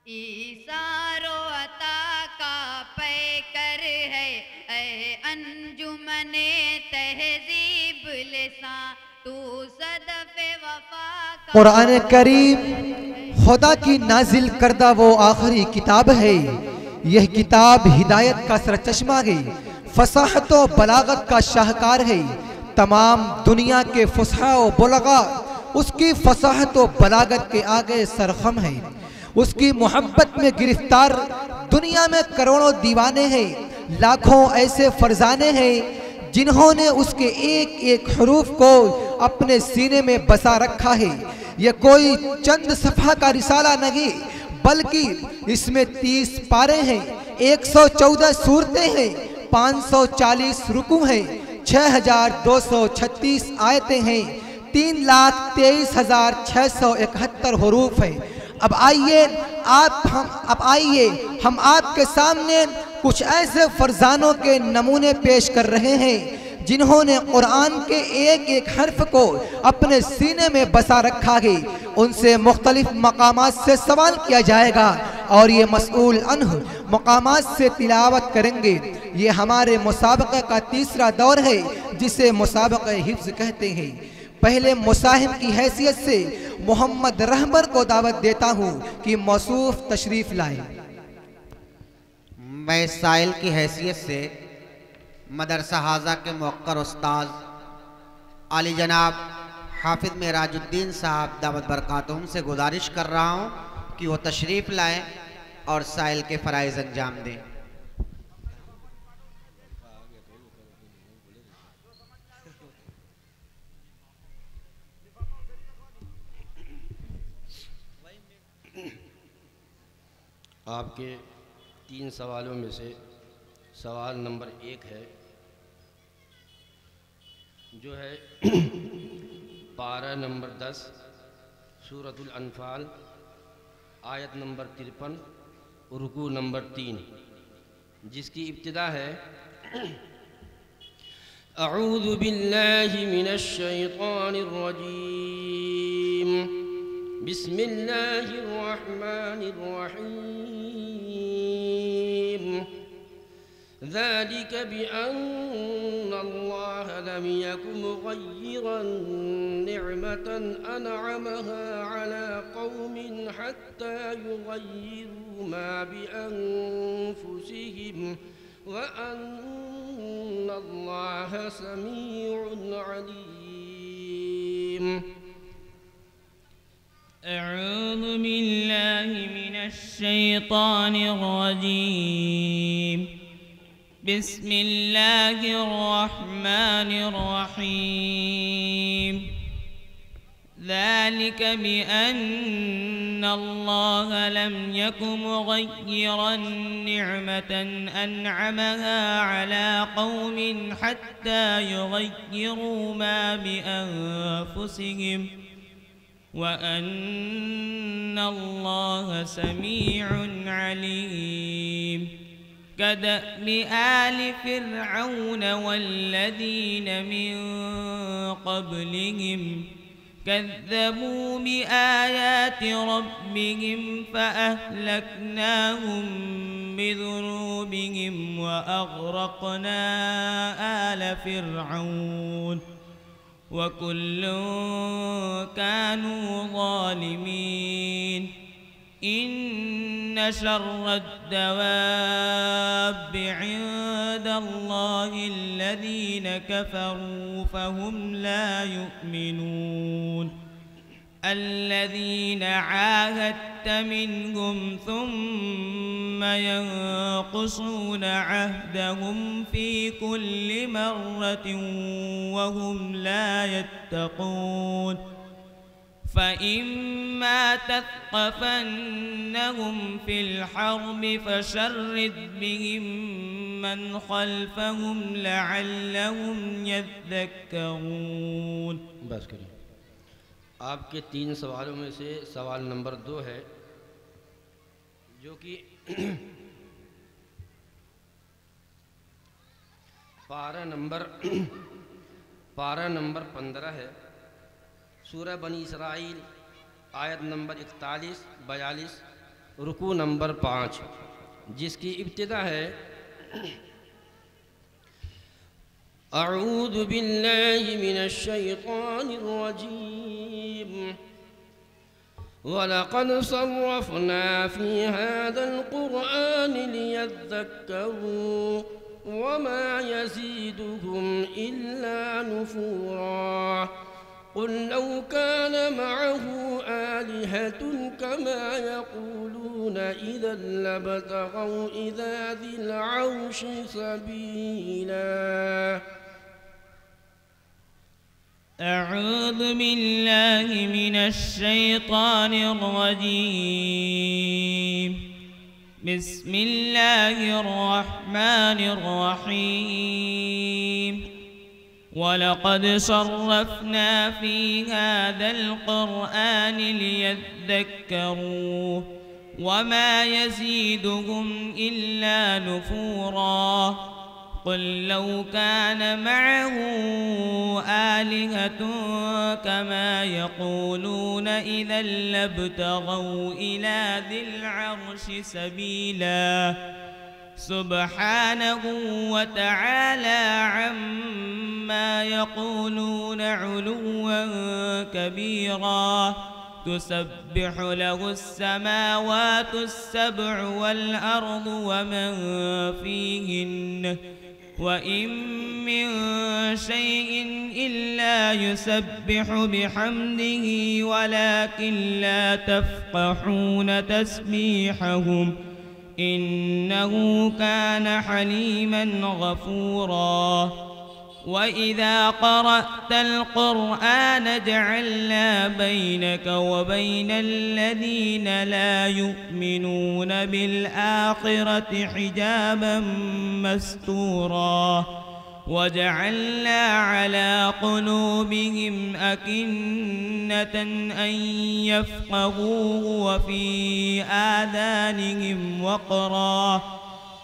ईसारो अता का पैकर है ऐ अंजुमने तहजीब लिसां तू सदफे वफा का। कुरान करीम खुदा की नाजिल करदा वो आखिरी किताब है। यह किताब हिदायत का सरचश्मा है, फसाहत व बलागत का शाहकार है। तमाम दुनिया के फुसहा व बुलगा उसकी फसाहत व बलागत के आगे सरखम है। उसकी मोहब्बत में गिरफ्तार दुनिया में करोड़ों दीवाने हैं। लाखों ऐसे फरजाने हैं जिन्होंने उसके एक एक हरूफ को अपने सीने में बसा रखा है। यह कोई चंद सफ़ा का रिसाला नहीं, बल्कि इसमें 30 पारे हैं, 114 सूरतें हैं, 540 रुकू हैं, 6236 आयतें हैं, 3,23,671 हरूफ हैं। अब आइए हम आपके सामने कुछ ऐसे फरजानों के नमूने पेश कर रहे हैं जिन्होंने कुरान के एक एक हर्फ को अपने सीने में बसा रखा है। उनसे मुख्तलिफ मकामात से सवाल किया जाएगा और ये मसऊल अन्ह मकामात से तिलावत करेंगे। ये हमारे मुसाबक़े का तीसरा दौर है जिसे मुसाबक़े हिफ्ज़ कहते हैं। पहले मुसाहिब की हैसियत से मोहम्मद रहबर को दावत देता हूँ कि मौसूफ तशरीफ़ लाए। मैं साइल की हैसियत से मदरसा हाजा के मुअक्कर उस्ताद आली जनाब हाफिज मेराजुद्दीन साहब दावत बरकातुहुम से गुजारिश कर रहा हूँ कि वो तशरीफ़ लाएं और साइल के फ़राइज़ अंजाम दें। आपके 3 सवालों में से सवाल नंबर 1 है जो है पारा नंबर 10 सूरतुल अनफाल आयत नंबर 53 रुकू नंबर 3, जिसकी इब्तिदा है अऊज़ु बिल्लाहि मिनश शैतानिर रजीम बिस्मिल्लाहिर रहमानिर रहीम ज़ालिक बिअन्ना अल्लाह लम यकुन मुग़य्यिरन निअमतन अनअमहा अला क़ौमिन हत्ता युग़य्यिरू मा बिअन्फुसिहिम व अन्ना अल्लाह समीउन अलीम। अऊज़ु बिल्लाहि मिनश शैतानिर रजीम बिस्मिल्लाहिर रहमानिर रहीम ज़ालिक बिअन्ना अल्लाह लम यकुन मुग़य्यिरन निअमतन अनअमहा अला क़ौमिन हत्ता युग़य्यिरू मा बिअन्फुसिहिम व अन्ना अल्लाह समीउन अलीम। कदअबि आलि फ़िरऔन वल्लज़ीन मिन क़ब्लिहिम कज़्ज़बू बिआयाति रब्बिहिम फ़अहलकनाहुम बिज़ुनूबिहिम व अग़रक़ना आल फ़िरऔन वकुल्लुन कानू ज़ालिमीन। इन्न शर्रद्दवाब्बि इंदल्लाहिल्लज़ीन कफ़रू फ़हुम ला युमिनून। الذين عاهدت منهم ثم ينقصون عهدهم في كل مرة وهم لا يتقون فإما تثقفنهم في الحرب فشرد بهم من خلفهم لعلهم يذكرون। बस करिए। आपके 3 सवालों में से सवाल नंबर 2 है जो कि पारा नंबर 15 है। सूरह बनी इसराइल आयत नंबर 41, 42 रुकू नंबर 5, जिसकी इब्तिदा है अऊज़ु बिल्लाहि मिनश शैतानिर रजीम वलक़द सर्रफ़ना फ़ी हाज़ल क़ुरआनि लियज़्ज़क्करू वमा यज़ीदुहुम इल्ला नुफ़ूरा क़ुल लौ कान मअहू आलिहतुन कमा यक़ूलून इज़न लब्तग़ौ इला ज़िल अर्शि सबीला। أعوذ بالله من الشيطان الرجيم. بسم الله الرحمن الرحيم. ولقد صرفنا في هذا القرآن ليذكروا وما يزيدهم إلا نفورا قل لو كان معه آلهة كما يقولون إذا لابتغوا إلى ذي العرش سبيلا. سبحانه وتعالى عما يقولون علوا كبيرا. تسبح له السماوات السبع والأرض ومن فيهن وإن من شيء إلا يسبح بحمده ولكن لا تفقهون تسبيحهم إنه كان حليما غفورا. وإذا قرأت القرآن جعلنا بينك وبين الذين لا يؤمنون بالآخرة حجابا مستورا وجعلنا على قلوبهم أكنة أن يفقهوه وفي آذانهم وقرا.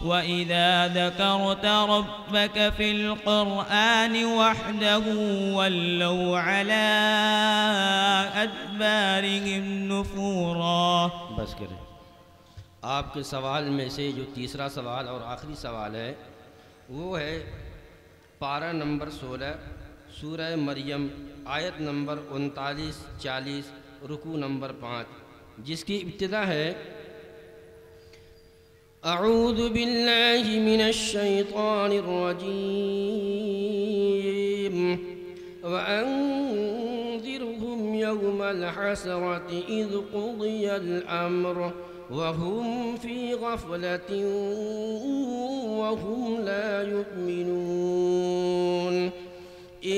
وإذا ذكرت ربك في القرآن وحده ولوا على أدبارهم نفورا. बस करें। आपके सवाल में से जो तीसरा सवाल और आखिरी सवाल है वो है पारा नंबर 16 सूरह मरियम आयत नंबर 39-40 रुकू नंबर 5, जिसकी इब्तिदा है अऊज़ु बिल्लाहि मिनश शैतानिर रजीम वअन्ज़िरहुम यौमल हसरति इज़ क़ुदियल अम्र वहुम फ़ी गफ़लतिन वहुम ला युमिनून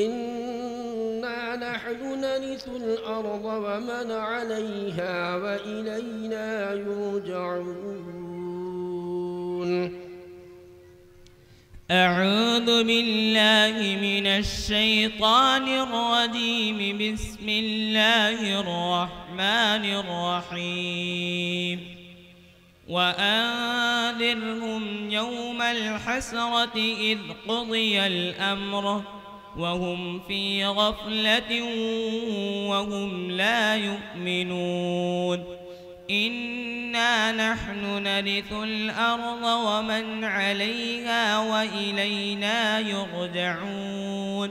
इन्ना नहनु नरिथुल अर्ज़ वमन अलैहा व इलैना युरजऊन। أعوذ بالله من الشيطان الرجيم. بسم الله الرحمن الرحيم. وأنذرهم يوم الحسرة إذ قضي الأمر وهم في غفلة وهم لا يؤمنون إنا نحن نرث الأرض ومن عليها وإلينا يرجعون.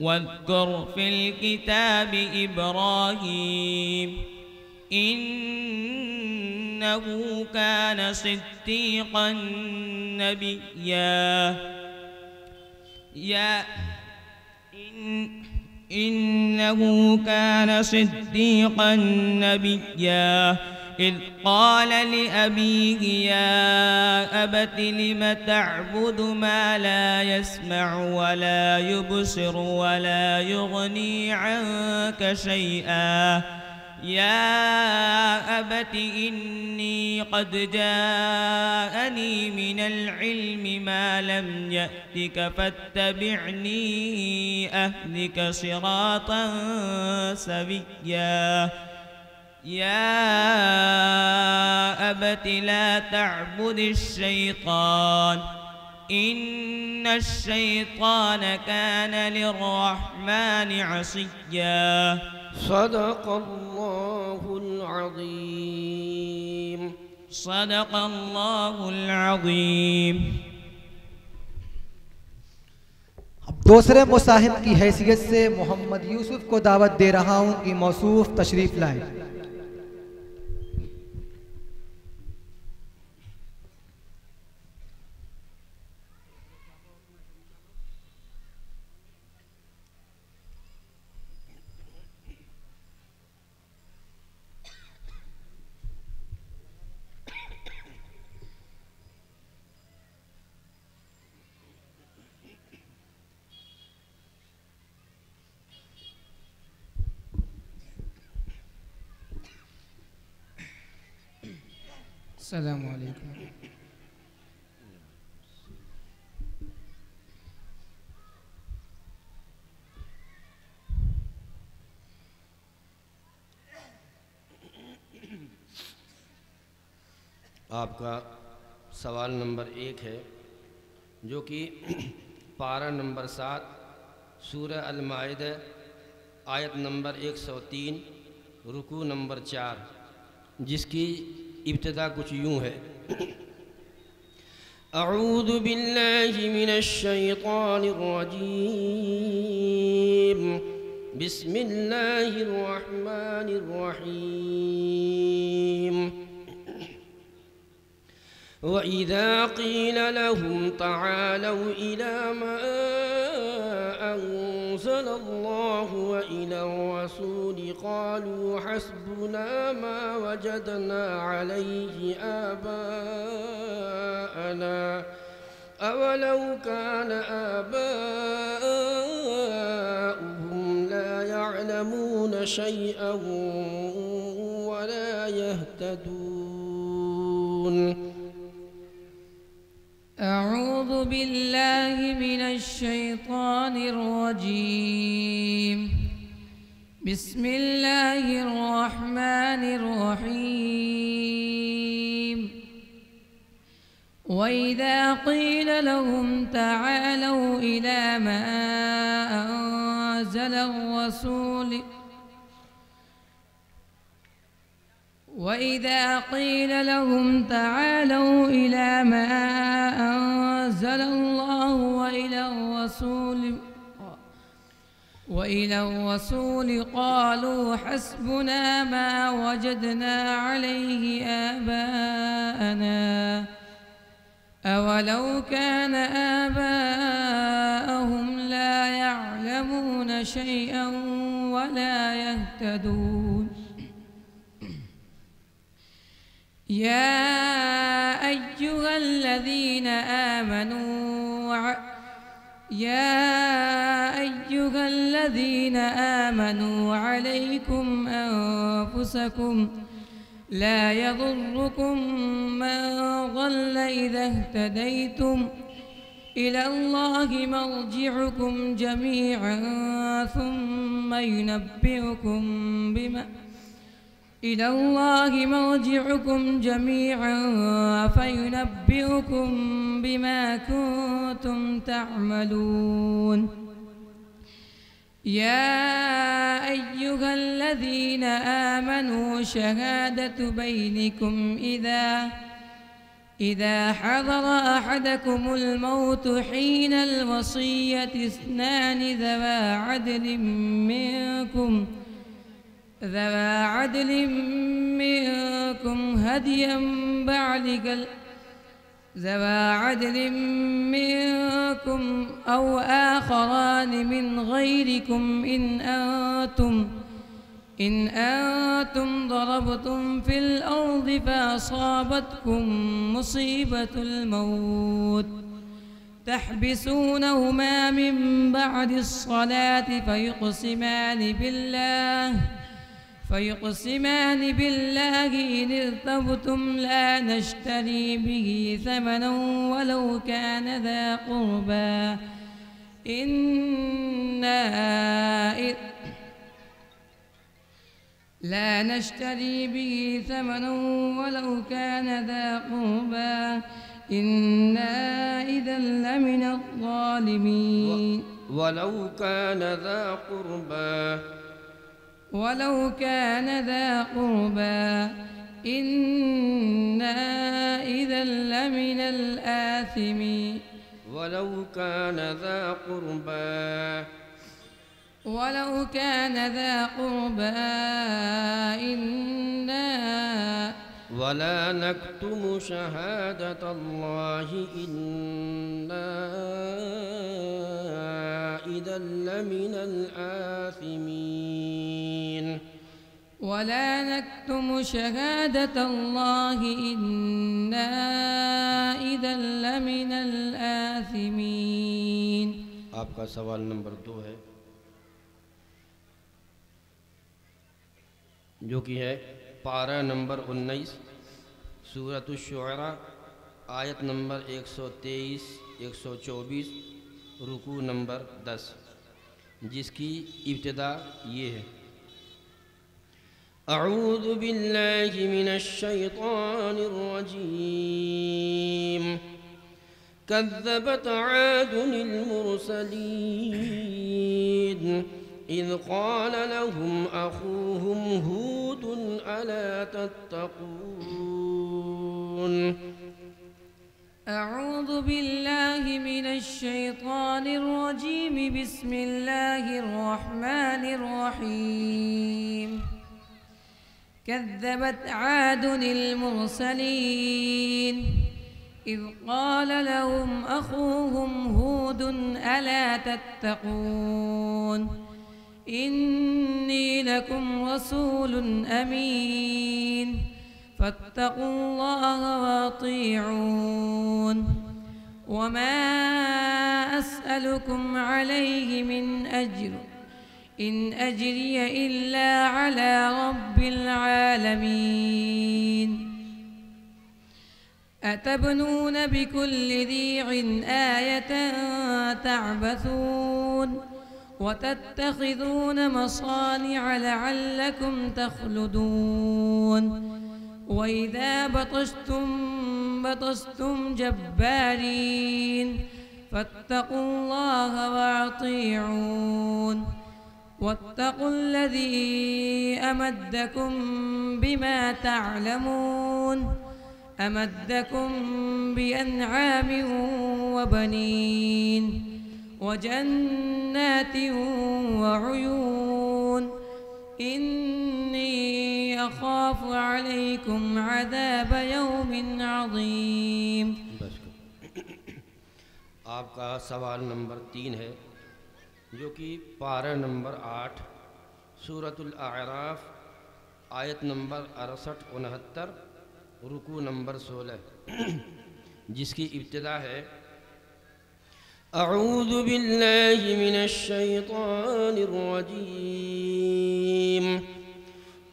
واذكر في الكتاب إبراهيم إنه كان صديقا نبيا. إنه كان صديقا نبيا إذ قال لأبيه يا أبت لم تعبد ما لا يسمع ولا يبصر ولا يغني عنك شيئا يا أبت إني قد جاءني من العلم ما لم يأتك فاتبعني أهدك صراطا سويا يا أبت لا تعبد الشيطان إن الشيطان كان للرحمن عصيا सदक़ल्लाहुल अज़ीम। सदक़ल्लाहुल अज़ीम। अब दूसरे मुसाहिब की हैसियत से मोहम्मद यूसुफ को दावत दे रहा हूं कि मौसूफ तशरीफ लाए। अस्सलामु अलैकुम। आपका सवाल नंबर 1 है, जो कि पारा नंबर 7 सूरह अल-माइदा आयत नंबर 103 रुकू नंबर 4, जिसकी इब्तिदा कुछ यूँ है। अऊज़ु बिल्लाहि मिनश शैतानिर रजीम, बिस्मिल्लाहिर रहमानिर रहीम। वइज़ा क़ील लहुम तआलौ इला मा अंज़लल्लाहु व इलर रसूल क़ालू हस्बुना मा वजदना अलैहि आबाअना अवलौ कान आबाउहुम ला यअलमून शैअन वला यहतदून। अऊज़ु बिल्लाहि मिनश शैतानिर रजीम, बिस्मिल्लाहिर रहमानिर रहीम। वइज़ा क़ील लहुम तआलौ इला मा अंज़लर रसूल وإذا قيل لهم تعالوا إلى ما أنزل الله وإلى الرسول قالوا حسبنا ما وجدنا عليه آباءنا أولو كان آباءهم لا يعلمون شيئا ولا يهتدون. يا أيها الذين آمنوا عليكم أنفسكم لا يضركم من ضل إذا اهتديتم إلى الله مرجعكم جميعا فينبئكم بما كنتم تعملون. يا أيها الذين آمنوا شهادة بينكم إذا حضر أحدكم الموت حين الوصية اثنان ذوى عدل منكم هديا أو آخران من غيركم إن أنتم ضربتم في الأرض فأصابتكم مصيبة الموت تحبسونهما من بعد الصلاة فيقسمان بالله إن ارتبتم لا نشتري به ثمنا ولو كان ذا قربى إنا إذا لمن الظالمين. ولو كان ذا قربى ولو كان ذا قربى إنا إذا لمن الآثمين ولو كان ذا قربى ولو كان ذا قربى إنا ولا نكتم شهادة الله إنا إذا لمن الآثمين ولا نكتم شهادة الله إنا إذا لمن الآثمين. आपका सवाल नंबर 2 है जो कि है पारा नंबर 19 सूरत अश-शुअरा आयत नंबर 123 124 रुकू नंबर 10 जिसकी इब्तिदा ये है अऊज़ु बिल्लाहि मिनश शैतानिर रजीम कज़्ज़बत आदुल मुरसलीन إذ قال لهم أخوهم هود ألا تتقون أعوذ بالله من الشيطان الرجيم بسم الله الرحمن الرحيم كذبت عاد المرسلين إذ قال لهم أخوهم هود ألا تتقون إني لكم رسول أمين فاتقوا الله وأطيعون وما أسألكم عليه من أجر إن أجري إلا على رب العالمين أتبنون بكل ريع آية تعبثون وتتخذون مصانع لعلكم تخلدون وإذا بطشتم جبارين فاتقوا الله وأطيعون واتقوا الذي أمدكم بما تعلمون أمدكم بأنعام وبنين وجنات وعيون إني أخاف عليكم عذاب يوم عظيم. आपका सवाल नंबर 3 है जो कि पारा नंबर 8 सूरतुल अअराफ आयत नंबर 68-69 रुकू नंबर 16 जिसकी इब्तिदा है अऊज़ु बिल्लाहि मिनश शैतानिर रजीम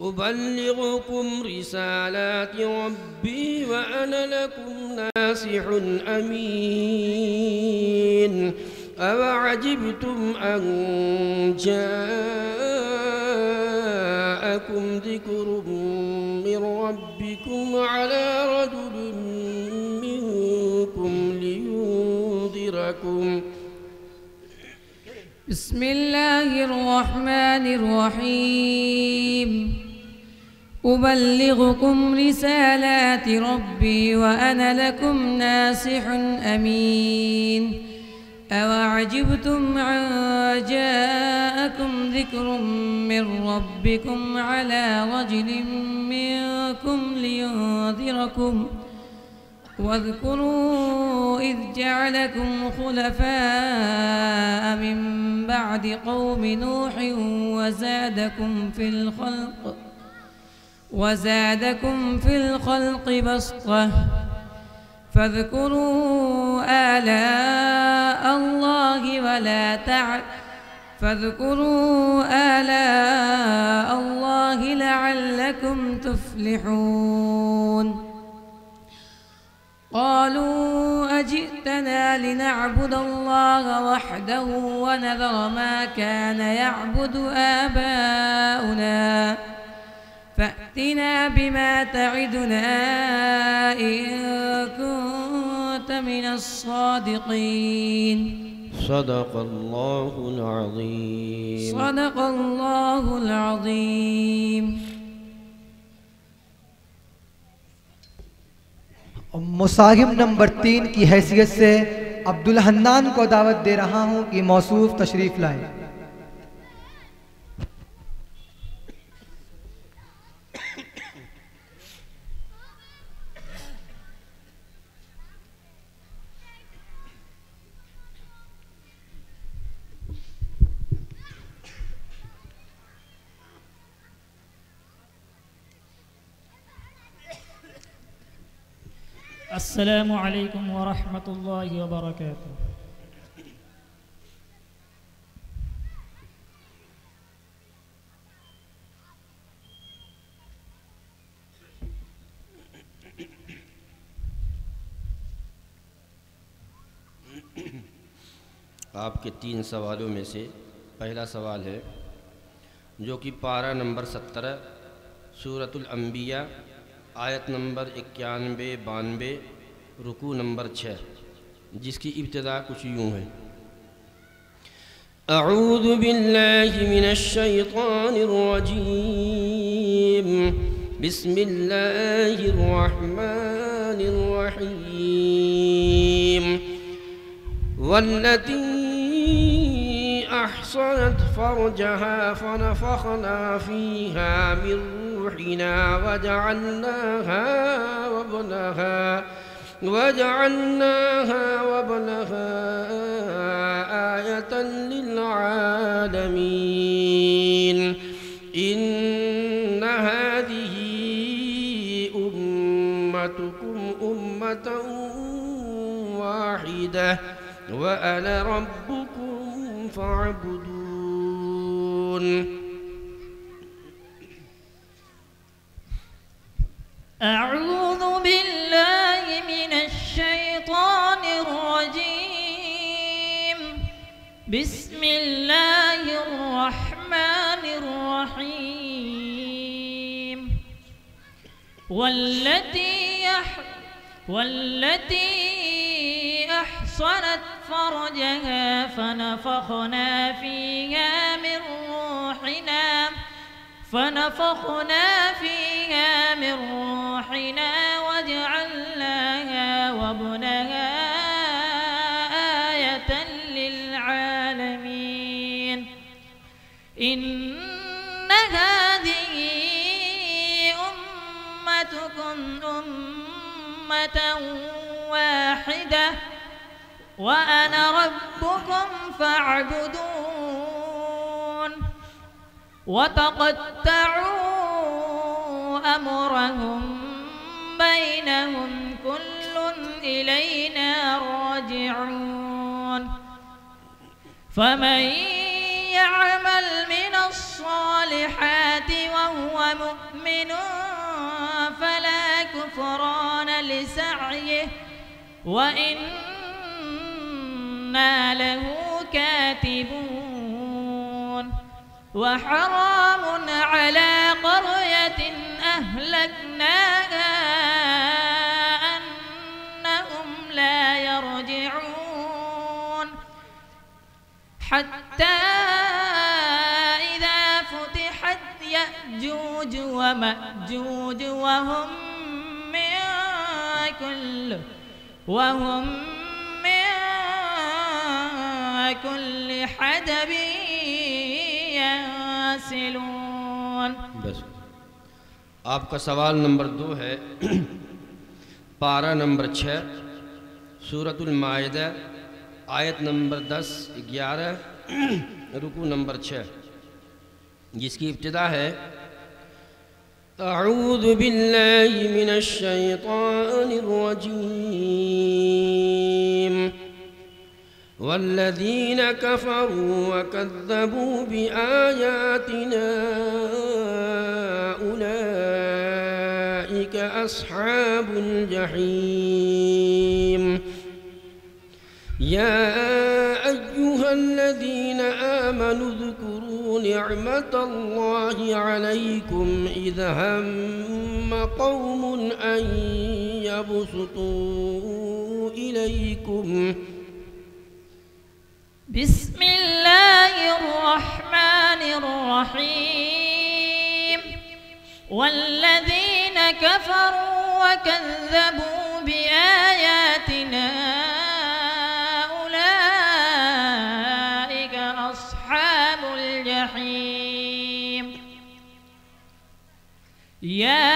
उबल्लिगुकुम रिसालाति रब्बी व अना लकुम नासिहुन अमीन अवअजिबतुम अन जाअकुम ज़िक्रुम मिन रब्बिकुम अला रजुलिन मिनकुम लियुंज़िरकुम بسم الله الرحمن الرحيم أبلغكم رسالات ربي وأنا لكم ناصح أمين أوعجبتم أن جاءكم ذكر من ربكم على رجل منكم لينذركم واذكروا إذ جعلكم خلفاء من بعد قوم نوح وزادكم في الخلق بسطة فاذكروا آلاء الله لعلكم تفلحون. قالوا أجئتنا لنعبد الله وحده ونذر ما كان يعبد آباؤنا فأتنا بما تعدنا إن كنت من الصادقين. सदक़ल्लाहुल अज़ीम। सदक़ल्लाहुल अज़ीम। मुसाहिब नंबर 3 की हैसियत से अब्दुल हन्नान को दावत दे रहा हूं कि मौसूफ तशरीफ लाएं। अस्सलामु अलैकुम व रहमतुल्लाहि व बरकातुहू। आपके 3 सवालों में से पहला सवाल है जो कि पारा नंबर 17 सूरतुल अंबिया आयत नंबर 91-92 रुकू नंबर 6, जिसकी इब्तिदा कुछ यूँ है। अऊज़ु बिल्लाहि मिनश शैतानिर रजीम, बिस्मिल्लाहिर रहमानिर रहीम। वल्लती अहसनत फरजहा फनफ़ख़ना फ़ीहा मिन रूहिना वजअलनाहा वब्नहा आयतन लिलआलमीन। इन्न हाज़िही उम्मतुकुम उम्मतन वाहिदह व अना रब्बुकुम फ़अबुदून। अऊज़ु बिल्लाहि मिनश शैतानिर रजीम, बिस्मिल्लाहिर रहमानिर रहीम। वल्लती अहसनत फरजहा फनफ़ख़ना फ़ीहा मिन रूहिना वजअलनाहा वब्नहा आयतन लिलआलमीन। इन्न हाज़िही उम्मतुकुम उम्मतन वाहिदह व अना रब्बुकुम फ़अबुदून। वतक़त्तअू अमरहुम बैनहुम कुल्लुन इलैना राजिऊन। फमन यअमल मिनस्सालिहाति वहुव मुमिनुन फला कुफ़रान लिसअयिहि व इन्ना लहू कातिबून। वहराम अला क़रयतिन अहलकनाहा अन्नहुम ला यरजिऊन। हत्ता इज़ा फुतिहत यअजूज व मअजूज वहुम मिन कुल्लि हदबिन यंसिलून। बस आपका सवाल नंबर 2 है पारा नंबर 6 सूरतुल माइदा आयत नंबर 10-11 रुकू नंबर 6, जिसकी इब्तिदा है अऊज़ु बिल्लाहि मिनश शैतानिर रजीम। वल्लज़ीन कफ़रू वकज़्ज़बू बिआयातिना उलाइका अस्हाबुल जहीम। या अय्युहल्लज़ीन आमनू ज़कुरू निअमतल्लाहि अलैकुम इज़ हम्म क़ौमुन अन यबसुतू इलैकुम بسم الله الرحمن الرحيم والذين كفروا وكذبوا بآياتنا أولئك أصحاب الجحيم يا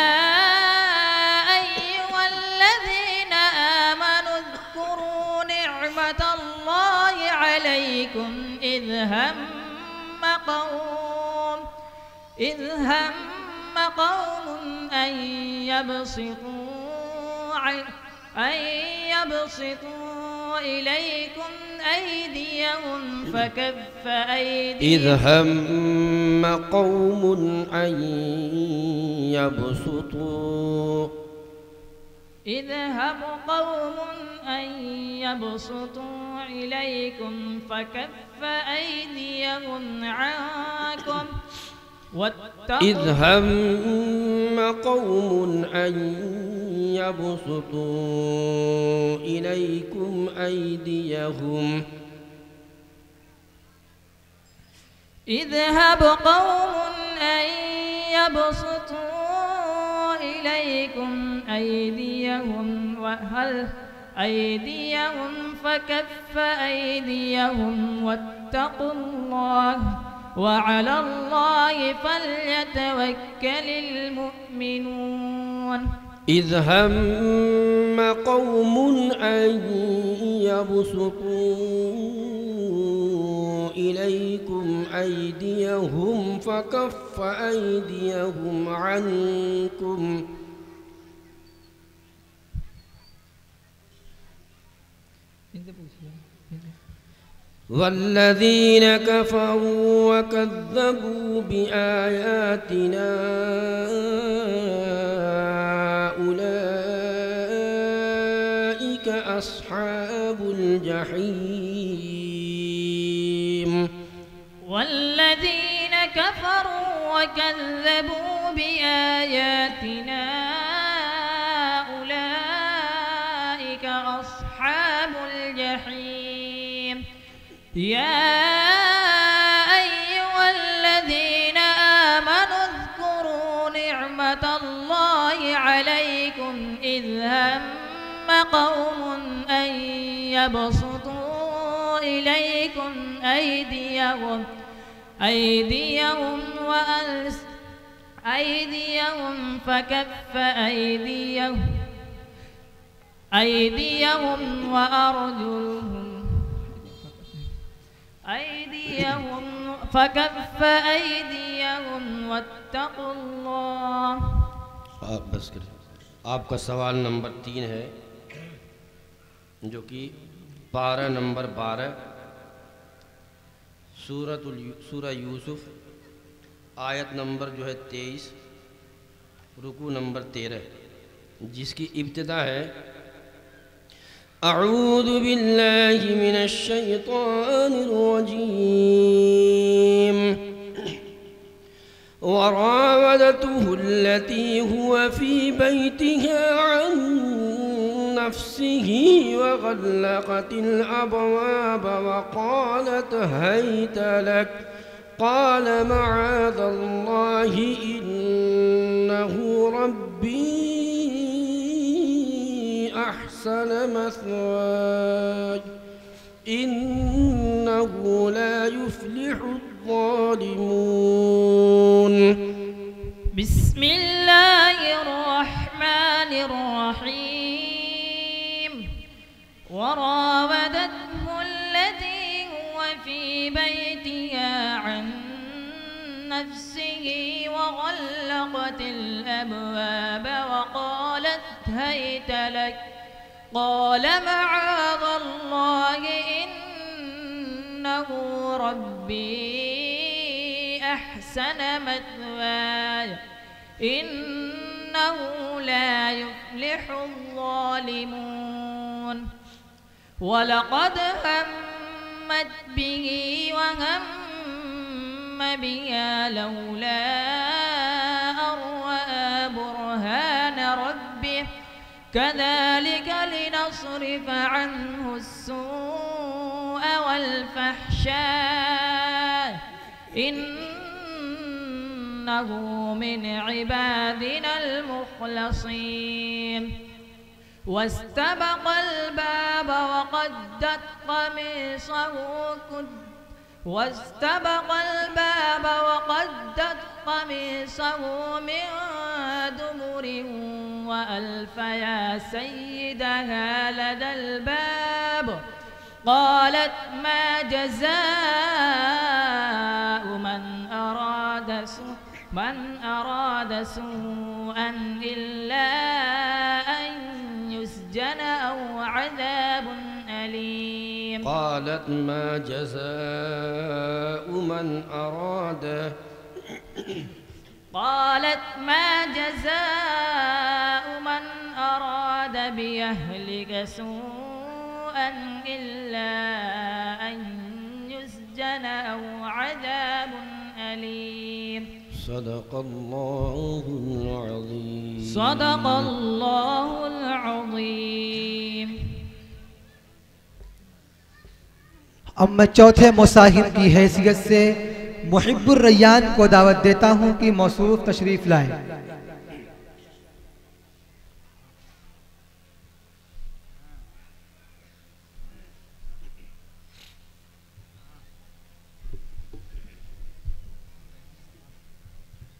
أيها الذين آمنوا اذكروا نعمة الله عليكم إذ هم قوم أن يبسطوا إليكم أيديهم فكف أيديهم إذ هم قوم أن يبسطوا إليكم فكف أيديهم عنكم إذ هم قوم أن يبسطوا إليكم أيديهم اذهب قوم أن يبسطوا إليكم أيديهم فكف أيديهم واتقوا الله وعلى الله فليتوكل المؤمنون إذ هم قوم أن يبسطوا إليكم أيديهم فكف أيديهم عنكم والذين كفروا وكذبوا بآياتنا أولئك أصحاب الجحيم والذين كفروا وكذبوا بآياتنا أولئك أصحاب الجحيم يا أيها الذين آمنوا اذكروا نعمة الله عليكم إذ هم قوم أن يبسطوا إليكم أيديهم فكف أيديهم فكف أيديهم واتقوا الله आप बस करें। आपका सवाल नंबर 3 है जो कि पारा नंबर 12 सूरह यूसुफ आयत नंबर जो है 23 रुकू नंबर 13 जिसकी इब्तिदा है अऊज़ु बिल्लाहि मिनश शैतानिर रजीम वरावदतुहु अल्लती हुवा फी बैतिहा अन नफ्सिही वग़ल्लक़तिल अबवाब वक़ालत हैत लक क़ाल मआज़ल्लाहि इन्नहु रब्बी अहसन मथवाय इन्नहु ला युफ्लिहु الظالمون بسم الله الرحمن الرحيم وراودته التي هو في بيتها عن نفسه وغلقت الأبواب وقالت هيت لك قال معاذ الله إنه ربي أحسن مثواي إنه لا يفلح الظالمون ولقد همت به وهم بها لولا أن رأى برهان ربه كذلك لنصرف عنه السوء والفحشاء إنه من عبادنا المخلصين واستبق الباب وقدت قميصه من دبر وألف يا سيدها لدى الباب قالت ما جزاء من أراد سوءا إلا أن يسجن أو عذاب أليم. قالت ما جزاء من أراد بأهلك سوءا إلا أن يسجن أو عذاب أليم. صدق الله العظيم. صدق الله العظيم. अब मैं चौथे मुसाहिब की हैसियत से मुहिब्बुर रैयान को दावत देता हूं कि मौसूफ तशरीफ लाए।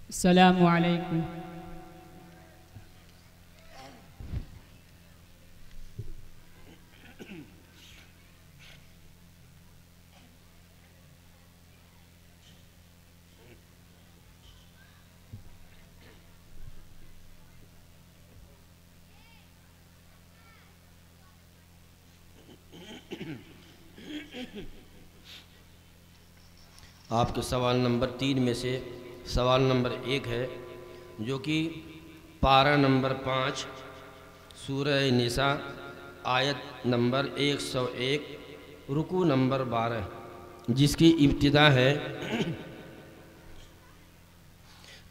अस्सलामु अलैकुम। आपके सवाल नंबर 3 में से सवाल नंबर 1 है, जो कि पारा नंबर 5 सूरह निसा आयत नंबर 101 रुकू नंबर 12, जिसकी इब्तिदा है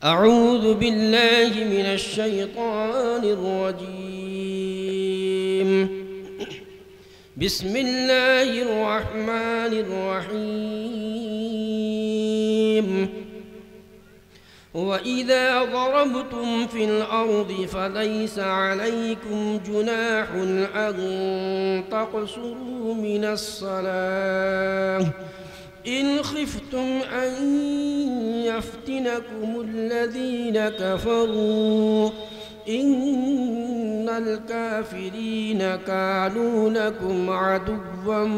अऊज़ु बिल्लाहि मिनश शैतानिर रजीम बिस्मिल्लाहिर रहमानिर रहीम वइज़ा ज़रबतुम फ़िल अर्ज़ि फ़लैसा अलैकुम जुनाहुन अन तक़सूरू मिनस्सलाह इन ख़िफ़्तुम अन यफ़्तिनकुमुल्लज़ीन कफ़रू इन्नल काफ़िरीन कानू लकुम अदुव्वन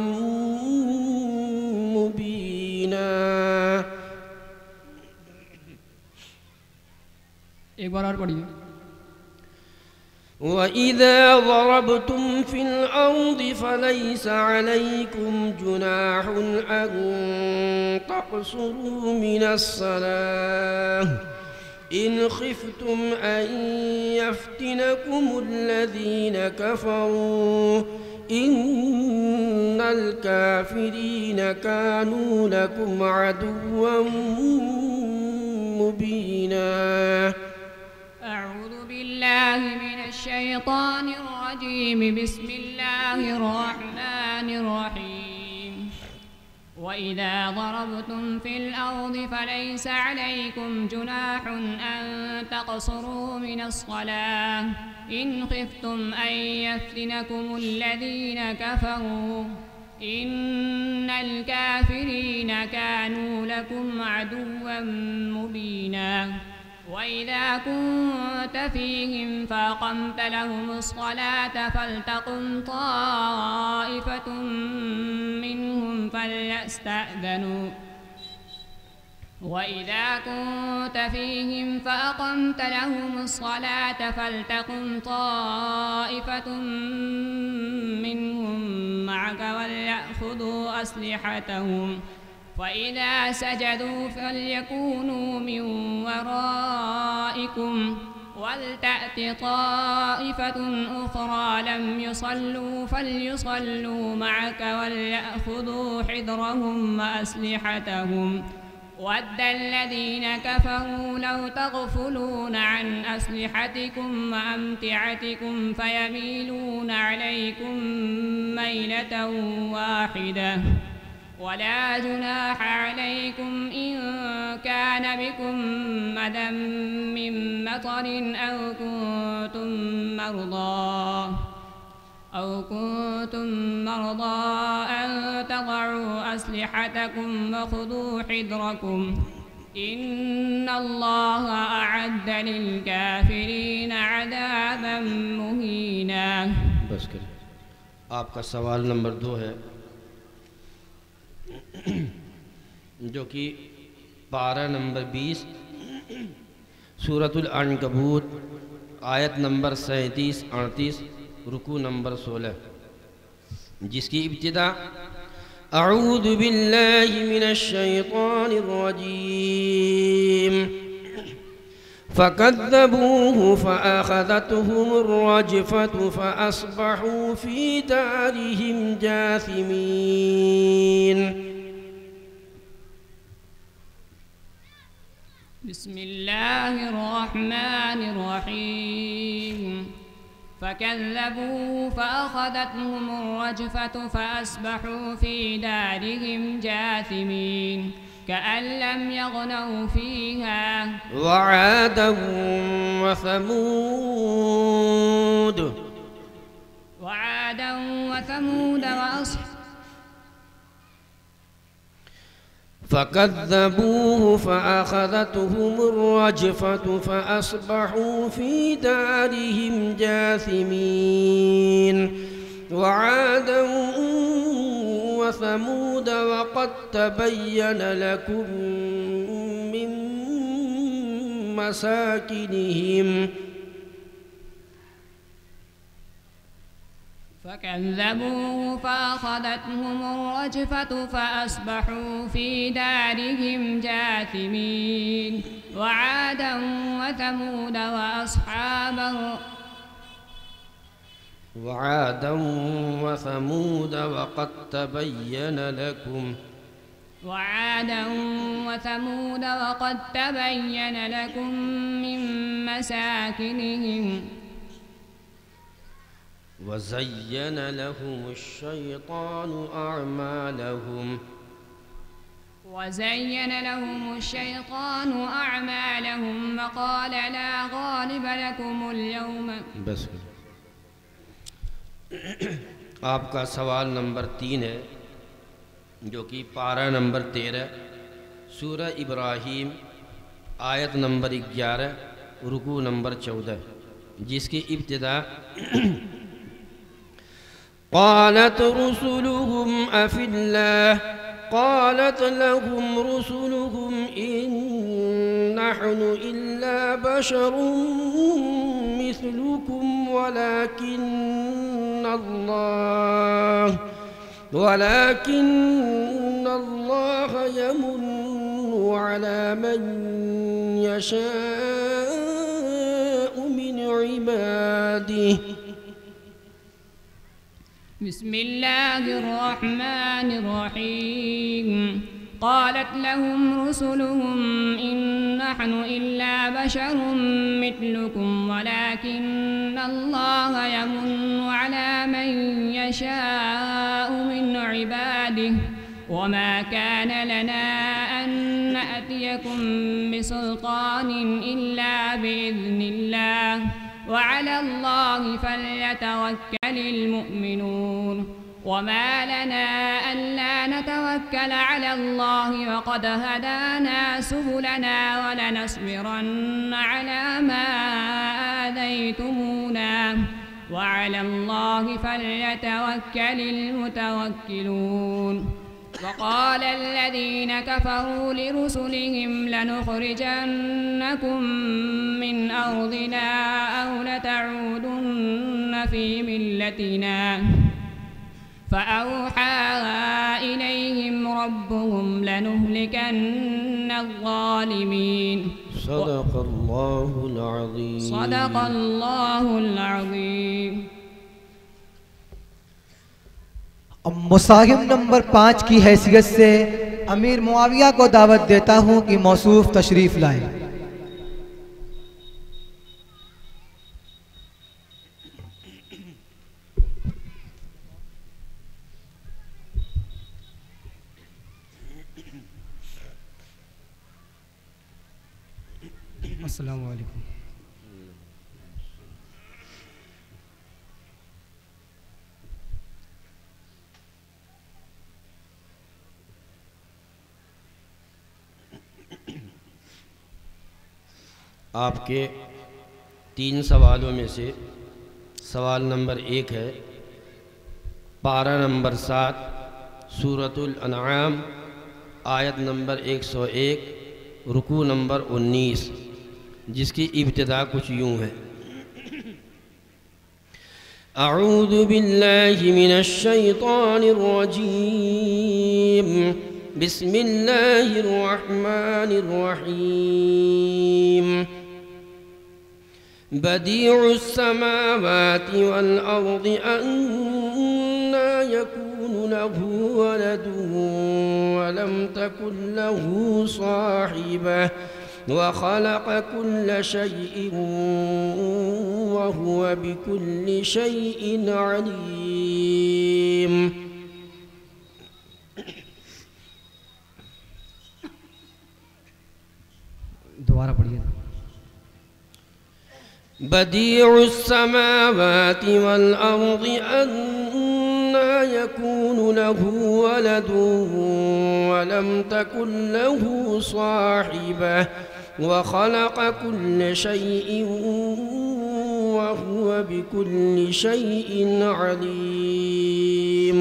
मुबीना। एक बार और पढ़िए। वइज़ा ज़रबतुम फ़िल अर्ज़ि फ़लैसा अलैकुम जुनाहुन अन तक़सूरू मिनस्सलाह इन ख़िफ़्तुम अन यफ़्तिनकुमुल्लज़ीन कफ़रू इन्नल काफ़िरीन कानू लकुम अदुव्वन मुबीना। अऊज़ु बिल्लाहि मिनश शैतानिर रजीम बिस्मिल्लाहिर रहमानिर रहीम वइज़ा ज़रबतुम फ़िल अर्ज़ि फ़लैसा अलैकुम जुनाहुन अन तक़सूरू मिनस्सलाह इन ख़िफ़्तुम अन यफ़्तिनकुमुल्लज़ीन कफ़रू इन्नल काफ़िरीन कानू लकुम अदुव्वन मुबीना। वइज़ा कुन्त फ़ीहिम फ़अक़मत लहुमुस्सलाता फ़लतक़ुम ताइफ़तुम मिन्हुम फ़लयस्तअज़िनू وإذا كنت فيهم فأقمت لهم الصلاة فلتقم طائفة منهم معك وليأخذوا أسلحتهم فإذا سجدوا فليكونوا من ورائكم ولتأت طائفة أخرى لم يصلوا فليصلوا معك وليأخذوا حذرهم وأسلحتهم ود الذين كفروا لو تغفلون عن أسلحتكم وأمتعتكم فيميلون عليكم ميلة واحدة ولا جناح عليكم إن كان بكم مدى من مطر أو كنتم مرضى أن تضعوا أسلحتكم وخذوا حذركم إن الله أعد للكافرين عذابا مهينا. बस करें। आपका सवाल नंबर 2 है जो कि पारा नंबर 20 सूरतुल अनकबूत आयत नंबर 37-38 रुकू नंबर 16 जिसकी इब्तिदा अऊज़ु बिल्लाहि मिनश शैतानिर रजीम फ़कज़्ज़बूहु फ़अख़ज़तहुमुर रजफ़तु फ़अस्बहू फ़ी दारिहिम जासिमीन। बिस्मिल्लाहिर्रहमानिर्रहीम फ़कज़्ज़बूहु फ़अख़ज़तहुम الرجفة فأصبحوا في دارهم جاثمين كأن لم يغنوا فيها وعادا وثمود فكذبوه فأخذتهم الرجفة فأصبحوا في دارهم جاثمين وعادا وثمود وقد تبين لكم من مساكنهم فكذبوه فأخذتهم الرجفة فأصبحوا في دارهم جاثمين وعادا وثمود وقد تبين لكم من مساكنهم وزين لهم الشيطان أعمالهم وقال لا غالب لكم اليوم. बस आपका सवाल नंबर 3 है जो कि पारा नंबर 13 सूरह इब्राहीम आयत नंबर 11 रुकू नंबर 14 जिसकी इब्तिदा قالت لهم رسلهم إن نحن إلا بشر مثلكم ولكن الله يمن على من يشاء من عباده. بسم الله الرحمن الرحيم قالت لهم رسلهم إن نحن إلا بشر مثلكم ولكن الله يمن على من يشاء من عباده وما كان لنا أن نأتيكم بسلطان إلا بإذن الله وعلى الله فليتوكل المؤمنون. وما لنا ألا نتوكل على الله وقد هدانا سبلنا ولنصبرن على ما آذيتمونا وعلى الله فليتوكل المتوكلون. وقال الذين كفروا لرسلهم لنخرجنكم من أرضنا أو لتعودن في ملتنا فأوحى إليهم ربهم لنهلكن الظالمين. صدق الله العظيم. मुसाहिब नंबर 5 की हैसियत से अमीर मुआविया को दावत देता हूँ कि मौसूफ तशरीफ लाए। अस्सलामु अलैकुम। आपके 3 सवालों में से सवाल नंबर 1 है पारा नंबर 7 सूरतुल अनआम आयत नंबर 101 रुकू नंबर 19, जिसकी इब्तिदा कुछ यूँ है। अऊज़ु बिल्लाहि मिनश शैतानिर रजीम, बिस्मिल्लाहिर रहमानिर रहीम। बदीउस समावाति वल अर्दि अन्ना यकूनु लहु वलदुन वलम तकुन लहु साहिबह व खलक़ कुल्ल शैइन व हुवा बिकुल्लि शैइन अलीम। दोबारा पढ़िए। बदीउस समावाति वल अर्दि अन्ना यकूनु लहु वलदुन वलम तकुन लहु साहिबह व खलक़ कुल्ल शैइन व हुवा बिकुल्लि शैइन अलीम।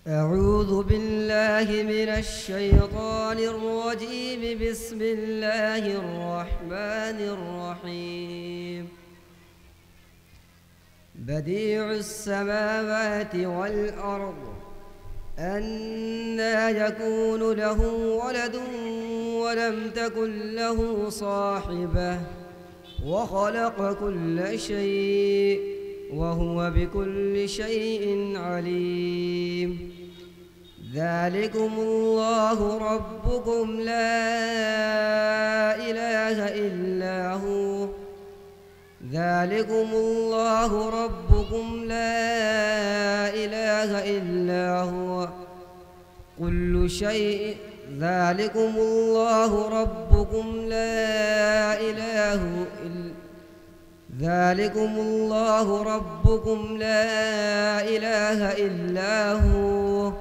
أعوذ بالله من الشيطان الرجيم، بسم الله الرحمن الرحيم. بديع السماوات والأرض أنى يكون له ولد ولم تكن له صاحبة وخلق كل شيء وهو بكل شيء عليم. ذلكم الله ربكم لا إله إلا هو، ذلكم الله ربكم لا إله إلا هو كل شيء، ذلكم الله ربكم لا إله إلا، ذلكم الله ربكم لا إله إلا هو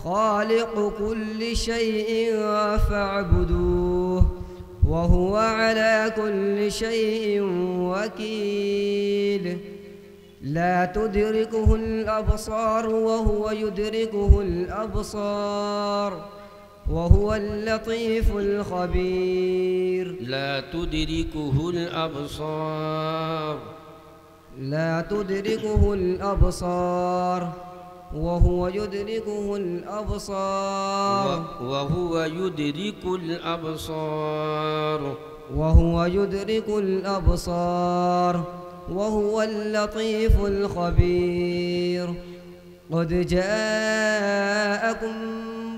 خالق كل شيء فاعبدوه وهو على كل شيء وكيل. لا تدركه الأبصار وهو يدركه الأبصار وهو اللطيف الخبير. لا تدركه الأبصار، لا تدركه الأبصار وهو يدركه الأبصار وهو يدرك الأبصار وهو يدرك الأبصار وهو اللطيف الخبير. قد جاءكم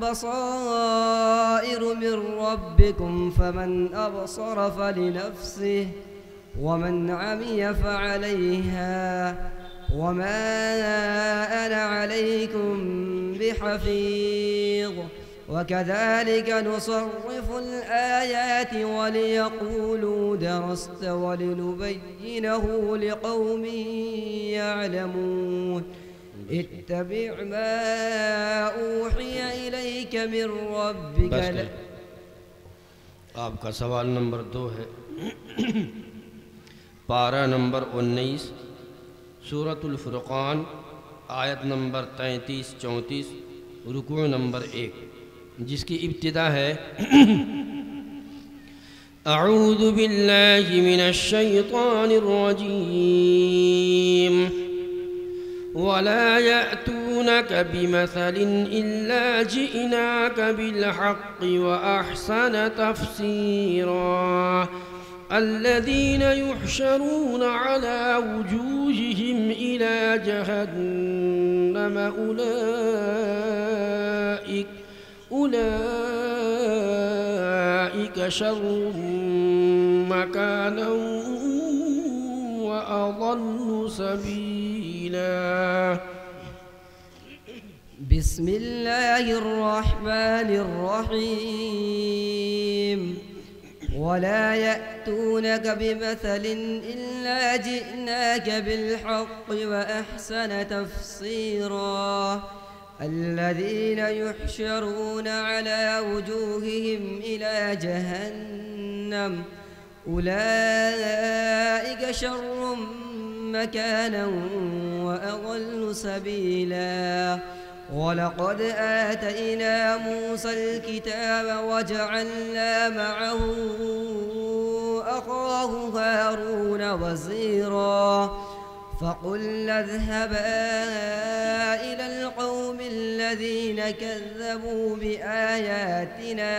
بصائر من ربكم فمن أبصر فلنفسه ومن عمي فعليها وما أنا عليكم بحفيظ. وكذلك نصرف الآيات وليقولوا درست ولنبينه لقوم يعلمون. اتبع ما أوحي إليك من ربك. आपका सवाल नंबर 2 है पारा नंबर 19 सूरतुल फुरक़ान आयत नंबर 33-34 रुकू नंबर 1, जिसकी इब्तिदा है अऊज़ु बिल्लाहि मिनश शैतानिर रजीम। वला यअतूनक बिमसलिन इल्ला जिअनाक बिलहक़्क़ि व अहसन तफ़सीरा। الذين يحشرون على وجوههم إلى جهنم أولئك شر مكانا وأضل سبيلا. बिस्मिल्लाहिर्रहमानिर्रहीम वला यअतूनक बिमथल इल्ला जिअनाक बिलहक़्क़ व अहसन तफ़सीरा الذين يحشرون على وجوههم إلى جهنم أولئك شر مكانا وأضل سبيلا ولقد آتينا موسى الكتاب وجعلنا معه أخاه هارون وزيرا فقلنا اذهبا إلى القوم الذين كذبوا بآياتنا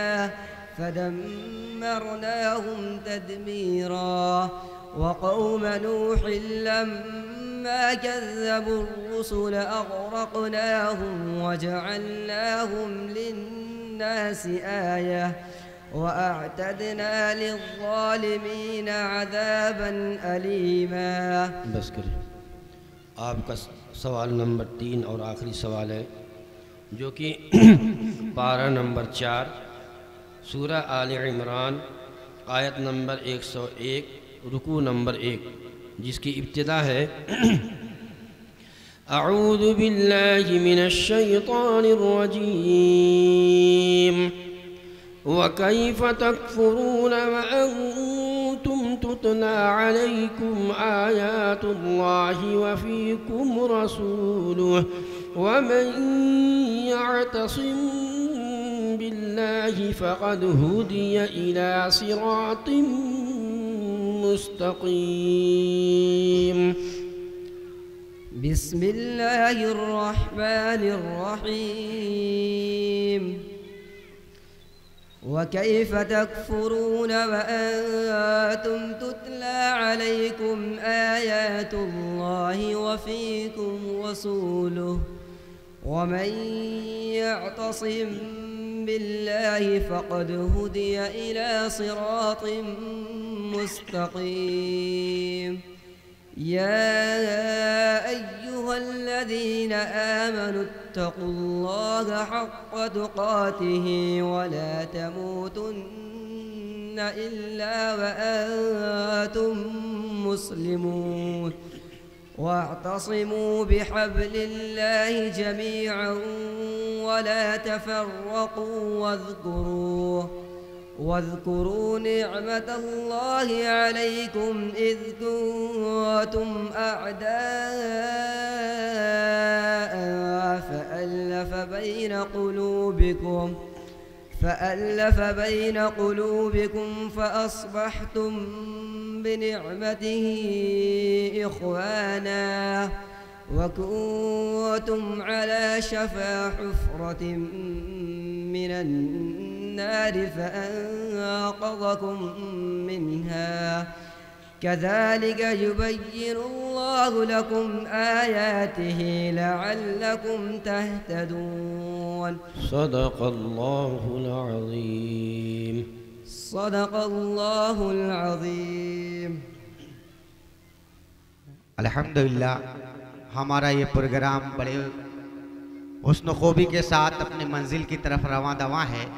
فدمرناهم تدميرا وقوم نوح لما كذبوا الرسل أغرقناهم وجعلناهم للناس آية وأعتدنا للظالمين عذابا أليما. बस करें। आपका सवाल नंबर 3 और आखिरी सवाल है जो कि पारा नंबर 4 सूरह आल इमरान आयत नंबर 101 रुकू नंबर 1 जिसकी इब्तिदा है अऊज़ु बिल्लाहि मिनश शैतानिर रजीम वकैफ़ तकफ़ुरून वअन्तुम तुतला अलैकुम आयातुल्लाहि वफ़ीकुम रसूलुहु वमन यअतसिम बिल्लाहि फ़क़द हुदिय इला सिरातिम मुस्तक़ीम। बिस्मिल्लाहिर्रहमानिर्रहीम वकैफ़ तकफ़ुरून वअन्तुम तुतला अलैकुम आयातुल्लाहि वफ़ीकुम रसूलुहु वमन यअतसिम बिल्लाहि फ़क़द हुदिय इला सिरातिम मुस्तक़ीम। या अय्युहल्लज़ीन आमनू इत्तक़ुल्लाह हक़्क़ तुक़ातिहि वला तमूतुन्न इल्ला वअन्तुम मुस्लिमून वाअतसिमू बिहब्लिल्लाहि जमीअन वला तफ़र्रक़ू واذكروا نعمة الله عليكم إذ كنتم أعداء فألف بين قلوبكم فأصبحتم بنعمته إخوانا وكنتم على شفا حفرة من النار فأنقذكم منها كذلك يبين الله لكم آياته لعلكم تهتدون. صدق الله العظيم. صدق الله العظيم. अल्हम्दुलिल्लाह हमारा ये प्रोग्राम बड़े हुस्न खूबी के साथ अपने मंजिल की तरफ रवां दवा है।